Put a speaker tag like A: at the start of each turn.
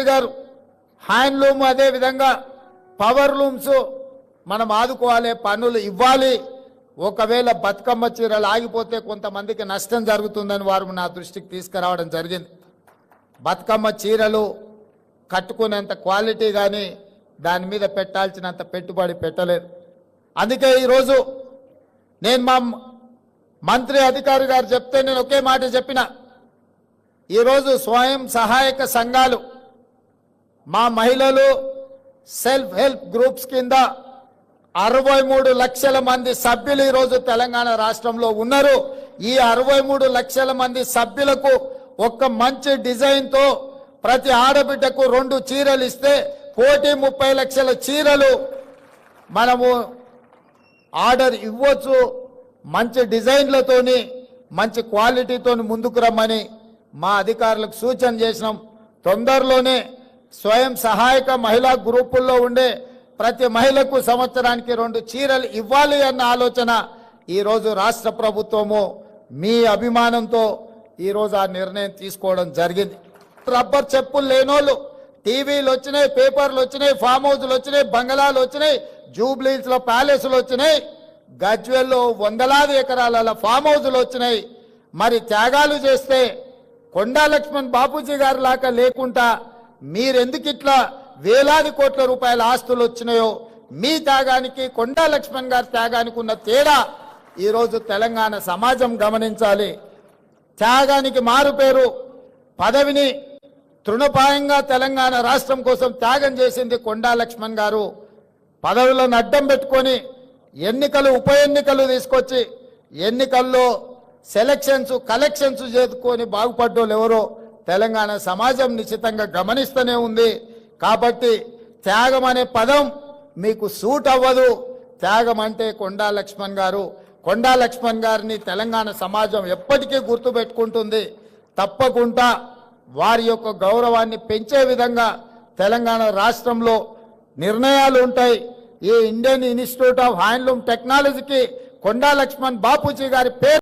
A: గారు హ్యాండ్లూమ్ అదే విధంగా పవర్ లూమ్స్ మనం ఆదుకోవాలి, పనులు ఇవ్వాలి. ఒకవేళ బతుకమ్మ చీరలు ఆగిపోతే కొంతమందికి నష్టం జరుగుతుందని వారు నా దృష్టికి తీసుకురావడం జరిగింది. బతుకమ్మ చీరలు కట్టుకునేంత క్వాలిటీ కానీ దాని మీద పెట్టాల్సినంత పెట్టుబడి పెట్టలేదు. అందుకే ఈరోజు నేను మా మంత్రి అధికారి గారు చెప్తే నేను ఒకే మాట చెప్పిన, ఈరోజు స్వయం సహాయక సంఘాలు మా మహిళలు సెల్ఫ్ హెల్ప్ గ్రూప్స్ కింద 63 లక్షల మంది సభ్యులు ఈరోజు తెలంగాణ రాష్ట్రంలో ఉన్నారు. ఈ 63 లక్షల మంది సభ్యులకు ఒక మంచి డిజైన్తో ప్రతి ఆడబిడ్డకు 2 చీరలు ఇస్తే 30 లక్షల చీరలు మనము ఆర్డర్ ఇవ్వచ్చు. మంచి డిజైన్లతోని మంచి క్వాలిటీతోని ముందుకు రమ్మని మా అధికారులకు సూచన చేసినాం. తొందరలోనే స్వయం సహాయక మహిళా గ్రూపుల్లో ఉండే ప్రతి మహిళకు సంవత్సరానికి 2 చీరలు ఇవ్వాలి అన్న ఆలోచన ఈరోజు రాష్ట్ర ప్రభుత్వము మీ అభిమానంతో ఈరోజు ఆ నిర్ణయం తీసుకోవడం జరిగింది. రబ్బర్ చెప్పులు లేనోళ్ళు టీవీలు వచ్చినాయి, పేపర్లు వచ్చినాయి, ఫామ్ హౌస్లు వచ్చినాయి, బంగళాలు వచ్చినాయి, జూబ్లీస్లో ప్యాలెస్లు వచ్చినాయి, గజ్వెల్లో వందలాది ఎకరాల ఫామ్ హౌస్లు వచ్చినాయి. మరి త్యాగాలు చేస్తే కొండా లక్ష్మణ్ బాపూజీ గారి లాగా లేకుండా మీరెందుకు ఇట్లా వేలాది కోట్ల రూపాయల ఆస్తులు వచ్చినాయో, మీ త్యాగానికి కొండా లక్ష్మణ్ గారి త్యాగానికి ఉన్న తేడా ఈరోజు తెలంగాణ సమాజం గమనించాలి. త్యాగానికి మారు పేరు పదవిని తృణపాయంగా తెలంగాణ రాష్ట్రం కోసం త్యాగం చేసింది కొండా లక్ష్మణ్ గారు. పదవులను అడ్డం పెట్టుకొని ఎన్నికలు ఉప ఎన్నికలు తీసుకొచ్చి ఎన్నికల్లో సెలక్షన్స్ కలెక్షన్స్ చేసుకొని బాగుపడ్డోళ్ళు ఎవరో తెలంగాణ సమాజం నిశ్చితంగా గమనిస్తూనే ఉంది. కాబట్టి త్యాగం అనే పదం మీకు సూట్ అవ్వదు. త్యాగం అంటే కొండా లక్ష్మణ్ గారు. కొండా లక్ష్మణ్ గారిని తెలంగాణ సమాజం ఎప్పటికీ గుర్తుపెట్టుకుంటుంది. తప్పకుండా వారి యొక్క గౌరవాన్ని పెంచే విధంగా తెలంగాణ రాష్ట్రంలో నిర్ణయాలు ఉంటాయి. ఈ ఇండియన్ ఇన్స్టిట్యూట్ ఆఫ్ హ్యాండ్లూమ్ టెక్నాలజీకి కొండా లక్ష్మణ్ బాపూజీ గారి పేరు